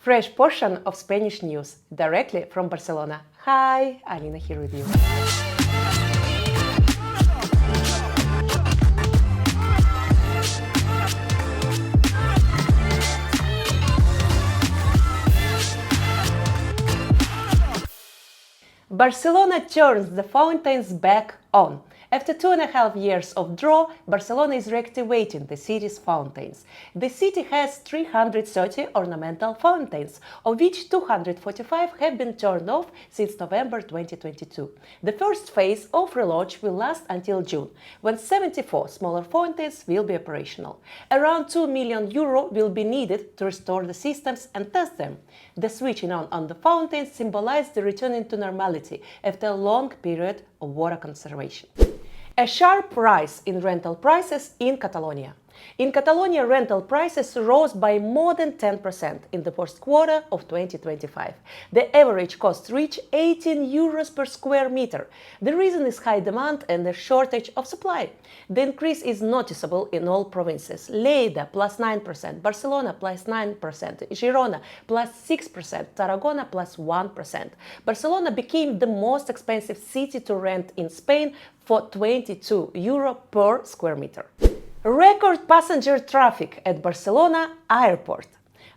Fresh portion of Spanish news, directly from Barcelona. Hi, Alina here with you. Barcelona turns the fountains back on. After 2.5 years of drought, Barcelona is reactivating the city's fountains. The city has 330 ornamental fountains, of which 245 have been turned off since November 2022. The first phase of relaunch will last until June, when 74 smaller fountains will be operational. Around €2 million will be needed to restore the systems and test them. The switching on the fountains symbolizes the returning to normality after a long period of water conservation. A sharp rise in rental prices in Catalonia. In Catalonia, rental prices rose by more than 10% in the first quarter of 2025. The average cost reached €18 per square meter. The reason is high demand and the shortage of supply. The increase is noticeable in all provinces. Lleida plus 9%, Barcelona plus 9%, Girona plus 6%, Tarragona plus 1%. Barcelona became the most expensive city to rent in Spain for €22 per square meter. Record passenger traffic at Barcelona airport.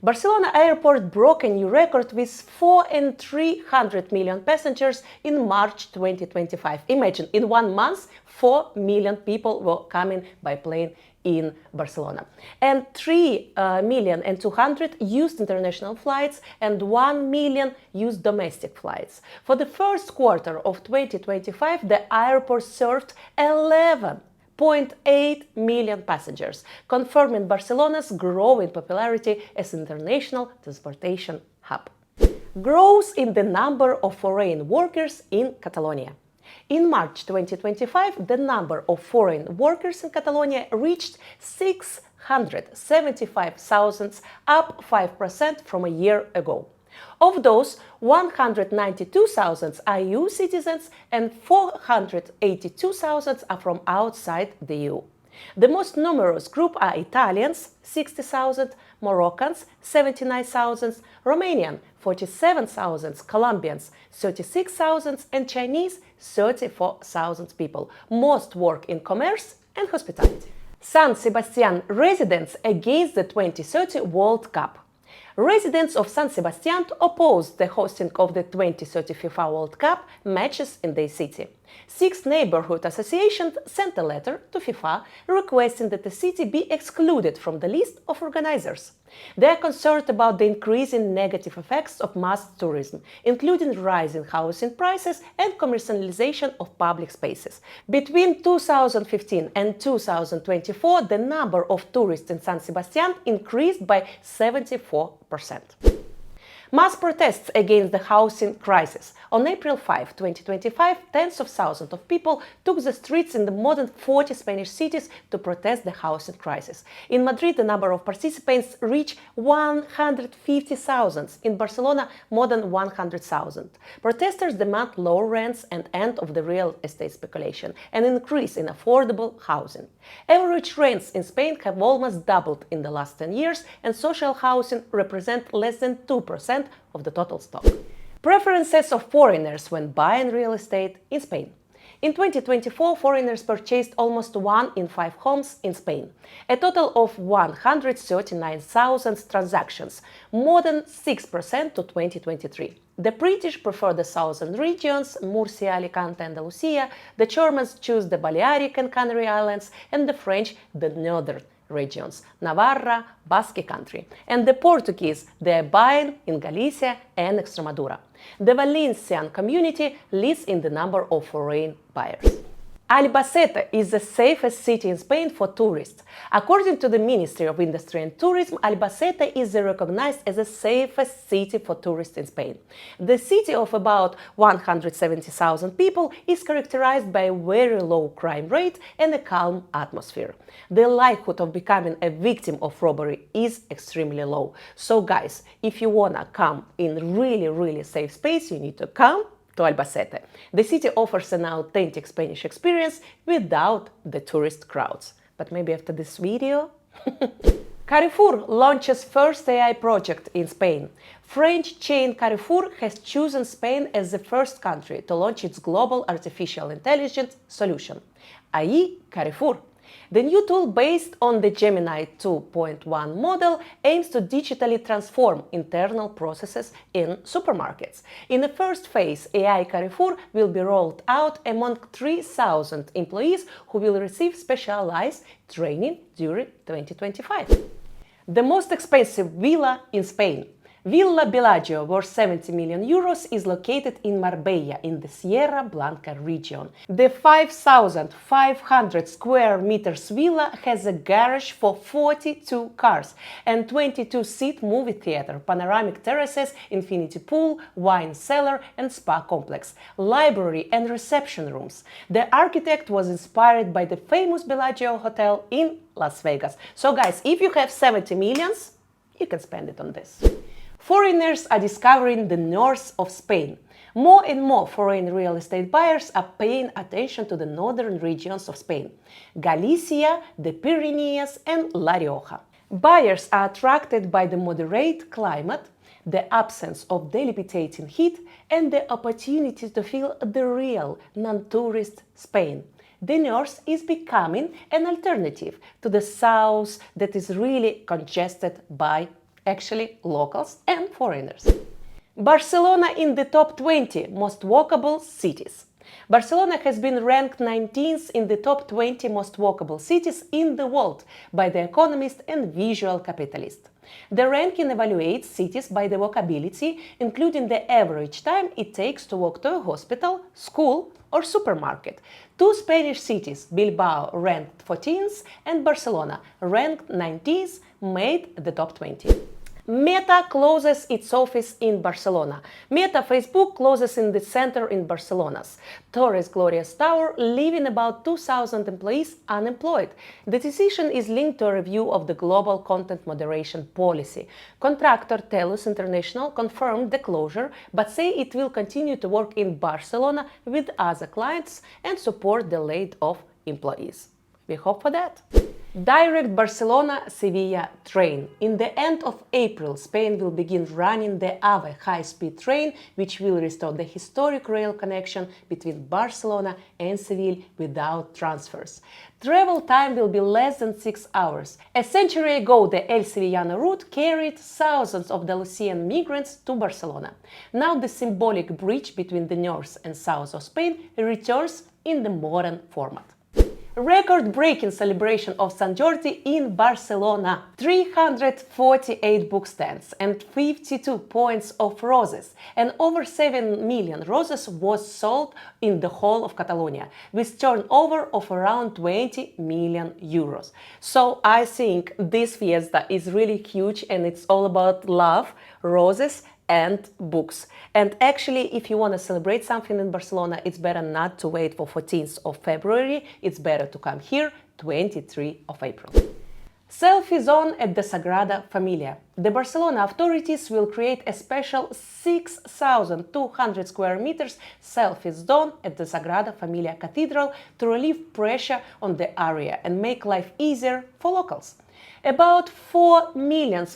Barcelona airport broke a new record with 4.3 million passengers in March 2025. Imagine, in 1 month, 4 million people were coming by plane in Barcelona. And 3.2 million used international flights and 1 million used domestic flights. For the first quarter of 2025, the airport served 11.8 million passengers, confirming Barcelona's growing popularity as an international transportation hub. Growth in the number of foreign workers in Catalonia. In March 2025, the number of foreign workers in Catalonia reached 675,000, up 5% from a year ago. Of those, 192,000 are EU citizens and 482,000 are from outside the EU. The most numerous group are Italians, 60,000, Moroccans, 79,000, Romanian, 47,000, Colombians, 36,000, and Chinese, 34,000 people. Most work in commerce and hospitality. Sant Sebastián residents against the 2030 World Cup. Residents of San Sebastián opposed the hosting of the 2030 FIFA World Cup matches in their city. 6 neighborhood associations sent a letter to FIFA requesting that the city be excluded from the list of organizers. They are concerned about the increasing negative effects of mass tourism, including rising housing prices and commercialization of public spaces. Between 2015 and 2024, the number of tourists in San Sebastián increased by 74%. Mass protests against the housing crisis. On April 5, 2025, tens of thousands of people took the streets in the more than 40 Spanish cities to protest the housing crisis. In Madrid, the number of participants reached 150,000. In Barcelona, more than 100,000. Protesters demand lower rents and end of the real estate speculation, an increase in affordable housing. Average rents in Spain have almost doubled in the last 10 years, and social housing represents less than 2% of the total stock. Preferences of foreigners when buying real estate in Spain. In 2024, foreigners purchased almost 1 in 5 homes in Spain, a total of 139,000 transactions, more than 6% to 2023. The British prefer the southern regions, Murcia, Alicante, and Andalusia, the Germans choose the Balearic and Canary Islands, and the French the northern regions, Navarra, Basque Country, and the Portuguese they are buying in Galicia and Extremadura. The Valencian community leads in the number of foreign buyers. Albacete is the safest city in Spain for tourists. According to the Ministry of Industry and Tourism, Albacete is recognized as the safest city for tourists in Spain. The city of about 170,000 people is characterized by a very low crime rate and a calm atmosphere. The likelihood of becoming a victim of robbery is extremely low. So guys, if you wanna come in really safe space, you need to come to Albacete. The city offers an authentic Spanish experience without the tourist crowds. But maybe after this video? Carrefour launches first AI project in Spain. French chain Carrefour has chosen Spain as the first country to launch its global artificial intelligence solution, AI Carrefour. The new tool, based on the Gemini 2.1 model, aims to digitally transform internal processes in supermarkets. In the first phase, AI Carrefour will be rolled out among 3,000 employees who will receive specialized training during 2025. The most expensive villa in Spain. Villa Bellagio, worth 70 million euros, is located in Marbella, in the Sierra Blanca region. The 5,500 square meters villa has a garage for 42 cars and 22-seat movie theater, panoramic terraces, infinity pool, wine cellar and spa complex, library and reception rooms. The architect was inspired by the famous Bellagio Hotel in Las Vegas. So guys, if you have 70 millions, you can spend it on this. Foreigners are discovering the north of Spain. More and more foreign real estate buyers are paying attention to the northern regions of Spain: Galicia, the Pyrenees, and La Rioja. Buyers are attracted by the moderate climate, the absence of debilitating heat, and the opportunity to feel the real, non-tourist Spain. The north is becoming an alternative to the south that is really congested by locals and foreigners. Barcelona in the top 20 most walkable cities. Barcelona has been ranked 19th in the top 20 most walkable cities in the world by The Economist and Visual Capitalist. The ranking evaluates cities by the walkability, including the average time it takes to walk to a hospital, school, or supermarket. Two Spanish cities, Bilbao ranked 14th and Barcelona ranked 19th, made the top 20. Meta closes its office in Barcelona. Meta Facebook closes in the center in Barcelona's Torres Glorias Tower, leaving about 2,000 employees unemployed. The decision is linked to a review of the global content moderation policy. Contractor TELUS International confirmed the closure, but say it will continue to work in Barcelona with other clients and support the laid-off employees. We hope for that. Direct Barcelona-Seville train. In the end of April, Spain will begin running the AVE high-speed train, which will restore the historic rail connection between Barcelona and Seville without transfers. Travel time will be less than 6 hours. A century ago, the El Sevillano route carried thousands of Andalusian migrants to Barcelona. Now the symbolic bridge between the north and south of Spain returns in the modern format. Record-breaking celebration of Sant Jordi in Barcelona. 348 book stands and 52 points of roses, and over 7 million roses was sold in the whole of Catalonia, with turnover of around 20 million euros. So I think this fiesta is really huge, and it's all about love, roses, and books. And actually, if you want to celebrate something in Barcelona, it's better not to wait for 14th of February. It's better to come here 23 of April. Selfie zone at the Sagrada Familia. The Barcelona authorities will create a special 6,200 square meters selfie zone at the Sagrada Familia Cathedral to relieve pressure on the area and make life easier for locals. About 4.7 million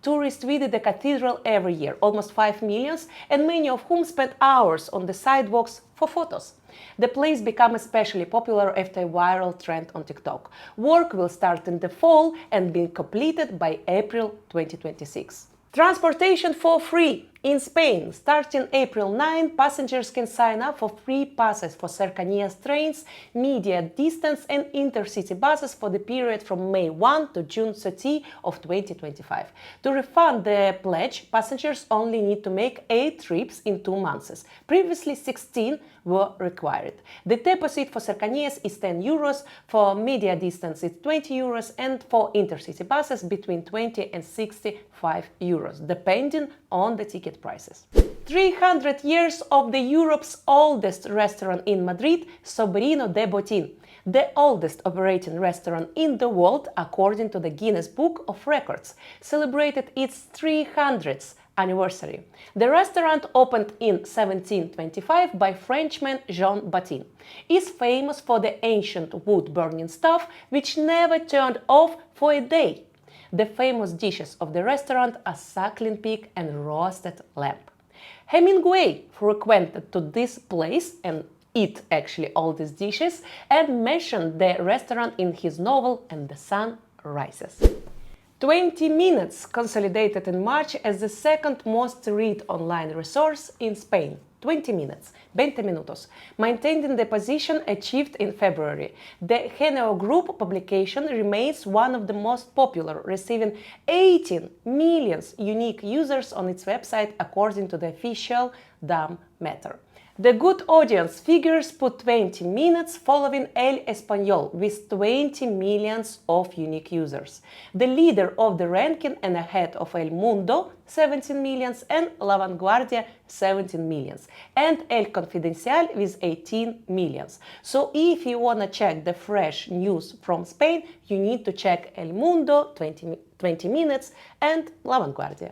tourists visit the cathedral every year, almost 5 million, and many of whom spend hours on the sidewalks for photos. The place became especially popular after a viral trend on TikTok. Work will start in the fall and be completed by April 2026. Transportation for free. In Spain, starting April 9, passengers can sign up for free passes for cercanías trains, medium distance and intercity buses for the period from May 1 to June 30 of 2025. To refund the pledge, passengers only need to make 8 trips in 2 months. Previously, 16 were required. The deposit for cercanías is 10 euros, for medium distance it's 20 euros, and for intercity buses between 20 and 65 euros, depending on the ticket prices. 300 years of the Europe's oldest restaurant in Madrid, Sobrino de Botín, the oldest operating restaurant in the world according to the Guinness Book of Records, celebrated its 300th anniversary. The restaurant, opened in 1725 by Frenchman Jean Botín, is famous for the ancient wood-burning stove which never turned off for a day. The famous dishes of the restaurant are suckling pig and roasted lamb. Hemingway frequented to this place and eat actually all these dishes and mentioned the restaurant in his novel And the Sun Rises. 20 Minutes consolidated in March as the second most read online resource in Spain. 20 minutes, 20 minutos, maintaining the position achieved in February. The Geneo Group publication remains one of the most popular, receiving 18 million unique users on its website according to the official DAM meter. The good audience figures put 20 minutes following El Español with 20 millions of unique users. The leader of the ranking and ahead of El Mundo, 17 millions, and La Vanguardia, 17 millions, and El Confidencial with 18 millions. So if you want to check the fresh news from Spain, you need to check El Mundo, 20 minutes, and La Vanguardia.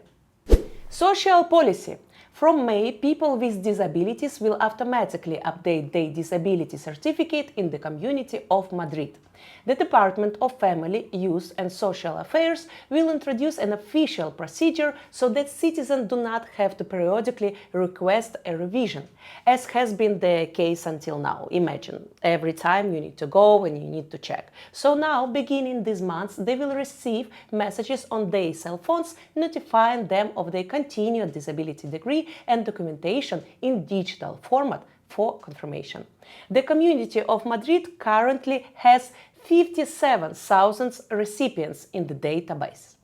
Social policy. From May, people with disabilities will automatically update their disability certificate in the Community of Madrid. The Department of Family, Youth and Social Affairs will introduce an official procedure so that citizens do not have to periodically request a revision, as has been the case until now. Imagine, every time you need to go and you need to check. So now, beginning this month, they will receive messages on their cell phones notifying them of their continued disability degree and documentation in digital format for confirmation. The Community of Madrid currently has 57,000 recipients in the database.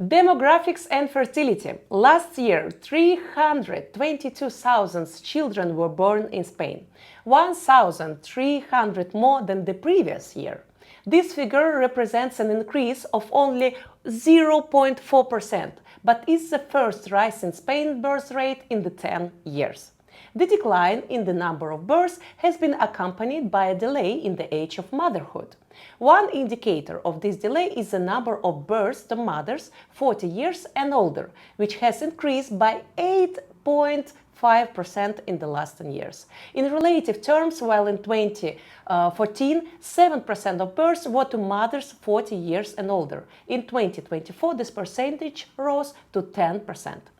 Demographics and fertility. Last year, 322,000 children were born in Spain, 1,300 more than the previous year. This figure represents an increase of only 0.4%, but is the first rise in Spain's birth rate in the 10 years. The decline in the number of births has been accompanied by a delay in the age of motherhood. One indicator of this delay is the number of births to mothers 40 years and older, which has increased by 8.5% in the last 10 years. In relative terms, while in 2014, 7% of births were to mothers 40 years and older. In 2024, this percentage rose to 10%.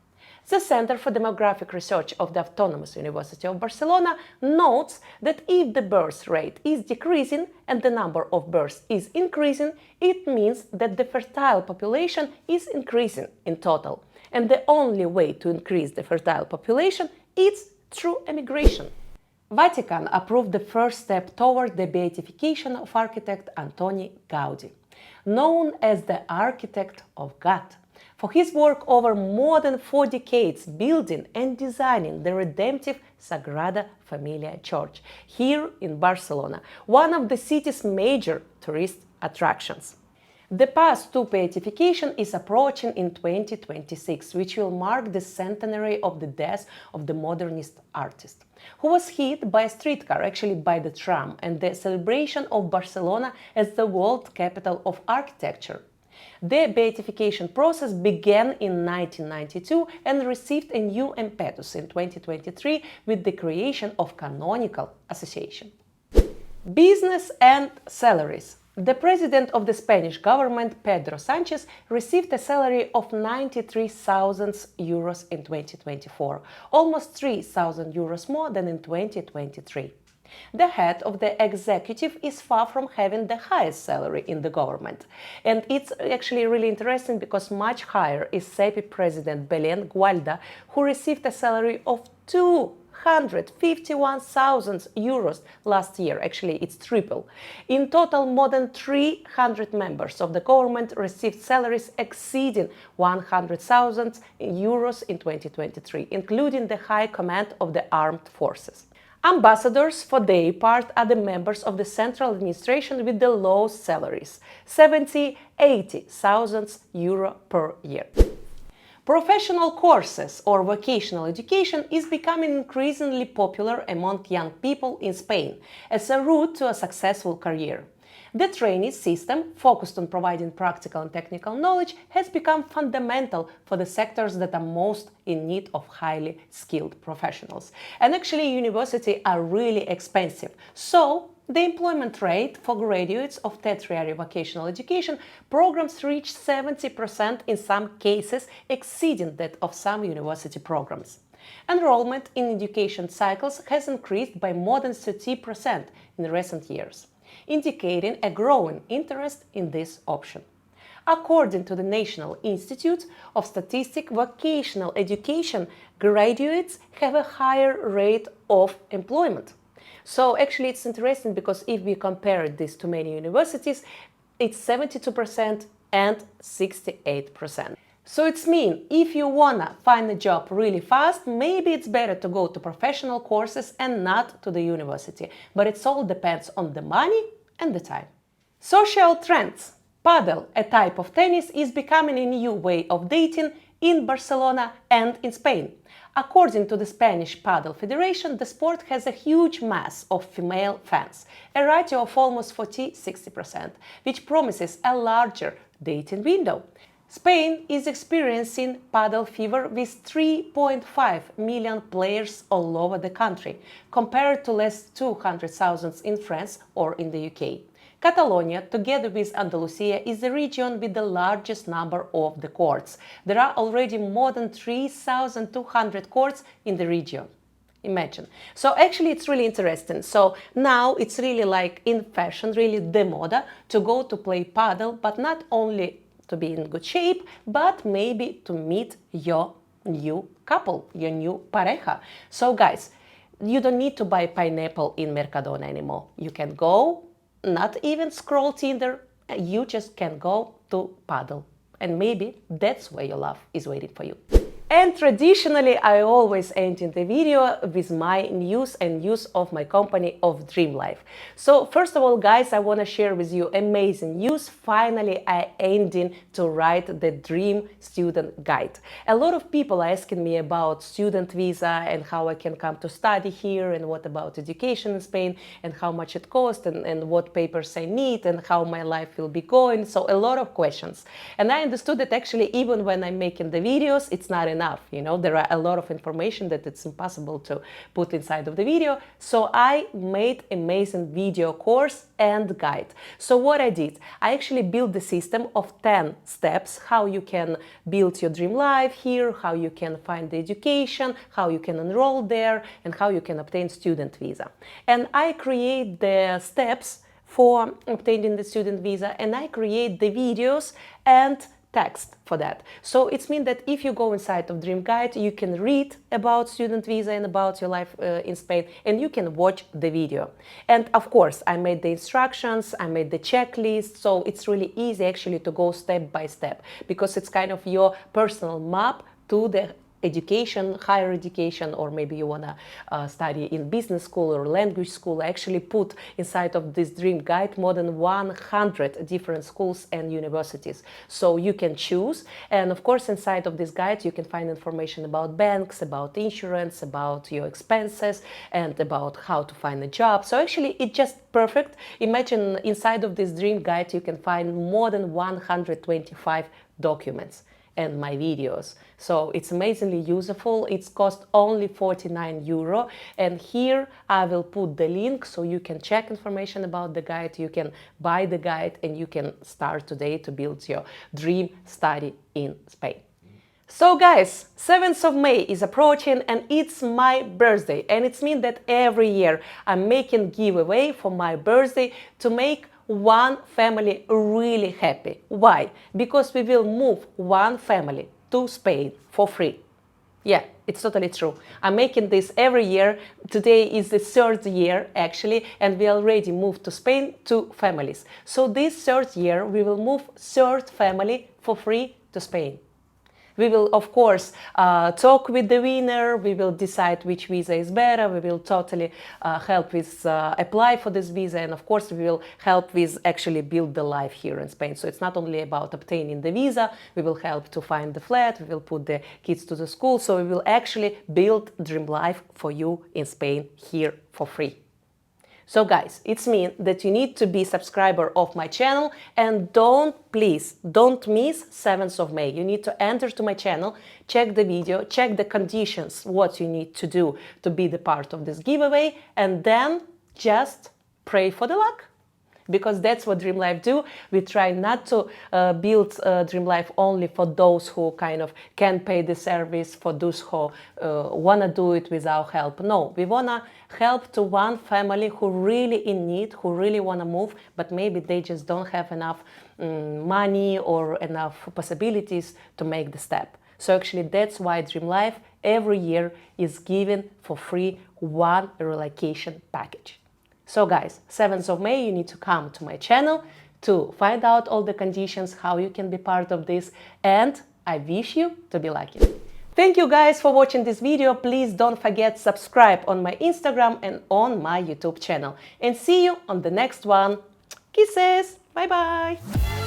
The Center for Demographic Research of the Autonomous University of Barcelona notes that if the birth rate is decreasing and the number of births is increasing, it means that the fertile population is increasing in total. And the only way to increase the fertile population is through emigration. Vatican approved the first step toward the beatification of architect Antoni Gaudí, known as the Architect of God, for his work over more than 4 decades building and designing the redemptive Sagrada Familia church here in Barcelona, one of the city's major tourist attractions. The path to beatification is approaching in 2026, which will mark the centenary of the death of the modernist artist, who was hit by a streetcar, actually by the tram, and the celebration of Barcelona as the world capital of architecture. The beatification process began in 1992 and received a new impetus in 2023 with the creation of Canonical Association. Business and salaries. The president of the Spanish government, Pedro Sánchez, received a salary of 93,000 euros in 2024, almost 3,000 euros more than in 2023. The head of the executive is far from having the highest salary in the government. And it's actually really interesting because much higher is SEPI president Belén Gualda, who received a salary of 251,000 euros last year. Actually, it's triple. In total, more than 300 members of the government received salaries exceeding 100,000 euros in 2023, including the high command of the armed forces. Ambassadors, for their part, are the members of the central administration with the lowest salaries, 80,000 euro per year. Professional courses or vocational education is becoming increasingly popular among young people in Spain as a route to a successful career. The trainee system, focused on providing practical and technical knowledge, has become fundamental for the sectors that are most in need of highly skilled professionals. And actually, universities are really expensive, so The employment rate for graduates of tertiary vocational education programs reached 70%, in some cases exceeding that of some university programs. Enrollment in education cycles has increased by more than 30% in recent years, indicating a growing interest in this option. According to the National Institute of Statistics, vocational education graduates have a higher rate of employment. So actually it's interesting because if we compare this to many universities, it's 72% and 68%. So it's mean if you wanna find a job really fast, maybe it's better to go to professional courses and not to the university. But it all depends on the money and the time. Social trends. Pádel, a type of tennis, is becoming a new way of dating in Barcelona and in Spain. According to the Spanish Pádel Federation, the sport has a huge mass of female fans, a ratio of almost 40-60%, which promises a larger dating window. Spain is experiencing Pádel fever with 3.5 million players all over the country, compared to less 200,000 in France or in the UK. Catalonia, together with Andalusia, is the region with the largest number of the courts. There are already more than 3,200 courts in the region. Imagine. So actually it's really interesting. So now it's really like in fashion, really the moda to go to play Pádel, but not only to be in good shape, but maybe to meet your new couple, your new pareja. So guys, you don't need to buy pineapple in Mercadona anymore. You can go, not even scroll Tinder, you just can go to Pádel. And maybe that's where your love is waiting for you. And traditionally, I always end in the video with my news and news of my company of Dream Life. So first of all, guys, I want to share with you amazing news. Finally, I ending to write the Dream Student Guide. A lot of people are asking me about student visa and how I can come to study here, and what about education in Spain, and how much it costs, and what papers I need, and how my life will be going. So a lot of questions. And I understood that actually even when I'm making the videos, it's not enough. You know, there are a lot of information that it's impossible to put inside of the video. So I made amazing video course and guide. So what I did, I actually built the system of 10 steps, how you can build your dream life here, how you can find the education, how you can enroll there, and how you can obtain student visa. And I create the steps for obtaining the student visa, and I create the videos and text for that. So it means that if you go inside of Dream Guide, you can read about student visa and about your life in Spain, and you can watch the video. And of course, I made the instructions, I made the checklist, so it's really easy actually to go step by step, because it's kind of your personal map to the education, higher education, or maybe you want to study in business school or language school. I actually put inside of this Dream Guide more than 100 different schools and universities. So you can choose. And of course, inside of this guide, you can find information about banks, about insurance, about your expenses, and about how to find a job. So actually, it's just perfect. Imagine inside of this Dream Guide, you can find more than 125 documents and my videos. So it's amazingly useful. It's cost only 49 euro. And here I will put the link so you can check information about the guide, you can buy the guide, and you can start today to build your dream study in Spain. So guys, 7th of May is approaching and it's my birthday. And it means that every year I'm making giveaway for my birthday to make one family really happy. Why? Because we will move one family to Spain for free. Yeah, it's totally true. I'm making this every year. Today is the 3rd year actually, and we already moved to Spain 2 families. So this 3rd year we will move 3rd family for free to Spain. We will, of course, talk with the winner. We will decide which visa is better. We will totally help with apply for this visa. And of course, we will help with actually build the life here in Spain. So it's not only about obtaining the visa. We will help to find the flat. We will put the kids to the school. So we will actually build dream life for you in Spain here for free. So guys, it means that you need to be subscriber of my channel, and please don't miss 7th of May. You need to enter to my channel, check the video, check the conditions, what you need to do to be the part of this giveaway, and then just pray for the luck. Because that's what Dream Life do. We try not to build Dream Life only for those who kind of can pay the service, for those who want to do it without help. No, we want to help to one family who really in need, who really want to move, but maybe they just don't have enough money or enough possibilities to make the step. So actually that's why Dream Life every year is given for free one relocation package. So guys, 7th of May, you need to come to my channel to find out all the conditions, how you can be part of this, and I wish you to be lucky. Thank you guys for watching this video. Please don't forget subscribe on my Instagram and on my YouTube channel. And see you on the next one. Kisses! Bye bye!